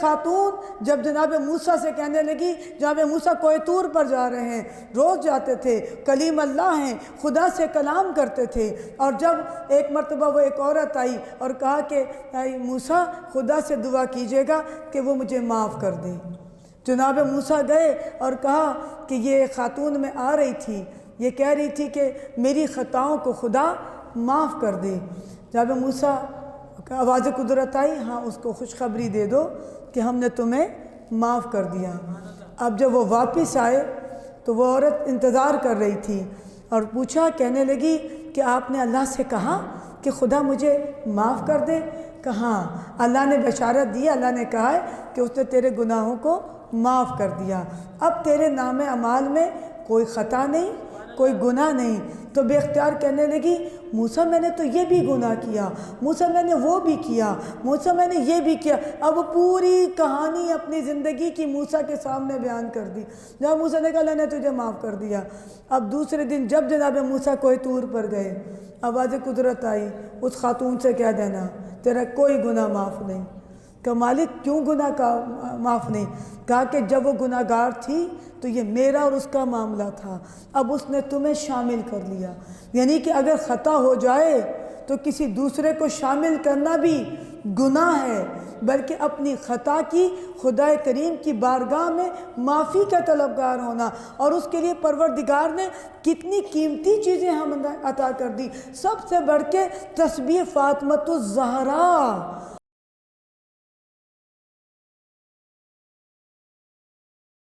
خاتون جب جناب موسیٰ سے کہنے لگی، جناب موسیٰ کوہ طور پر جا رہے ہیں، روز جاتے تھے، کلیم اللہ ہیں، خدا سے کلام کرتے تھے، اور جب ایک مرتبہ وہ ایک عورت آئی اور کہا کہ اے موسیٰ خدا سے دعا کیجیے گا کہ وہ مجھے معاف کر دے۔ جناب موسیٰ گئے اور کہا کہ یہ خاتون میں آ رہی تھی، یہ کہہ رہی تھی کہ میری خطاؤں کو خدا معاف کر دے۔ جناب موسیٰ آواز قدرت آئی، ہاں اس کو خوشخبری دے دو کہ ہم نے تمہیں معاف کر دیا۔ اب جب وہ واپس آئے تو وہ عورت انتظار کر رہی تھی اور پوچھا، کہنے لگی کہ آپ نے اللہ سے کہا کہ خدا مجھے معاف کر دے؟ کہاں اللہ نے بشارت دی، اللہ نے کہا ہے کہ اس نے تیرے گناہوں کو معاف کر دیا، اب تیرے نام اعمال میں کوئی خطا نہیں، کوئی گناہ نہیں۔ تو بے اختیار کہنے لگی، موسیٰ میں نے تو یہ بھی گناہ کیا، موسیٰ میں نے وہ بھی کیا، موسیٰ میں نے یہ بھی کیا۔ اب وہ پوری کہانی اپنی زندگی کی موسیٰ کے سامنے بیان کر دی۔ جب موسیٰ نے کہا اللہ نے تجھے معاف کر دیا۔ اب دوسرے دن جب جناب موسیٰ کوہ طور پر گئے، آواز قدرت آئی، اس خاتون سے کہہ دینا تیرا کوئی گناہ معاف نہیں۔ کہ مالک کیوں گناہ کا معاف نہیں؟ کہا کہ جب وہ گناہ گار تھی تو یہ میرا اور اس کا معاملہ تھا، اب اس نے تمہیں شامل کر لیا۔ یعنی کہ اگر خطا ہو جائے تو کسی دوسرے کو شامل کرنا بھی گناہ ہے، بلکہ اپنی خطا کی خدا کریم کی بارگاہ میں معافی کا طلبگار ہونا، اور اس کے لیے پروردگار نے کتنی قیمتی چیزیں ہم عطا کر دی، سب سے بڑھ کے تسبیح فاطمۃ الزہرا۔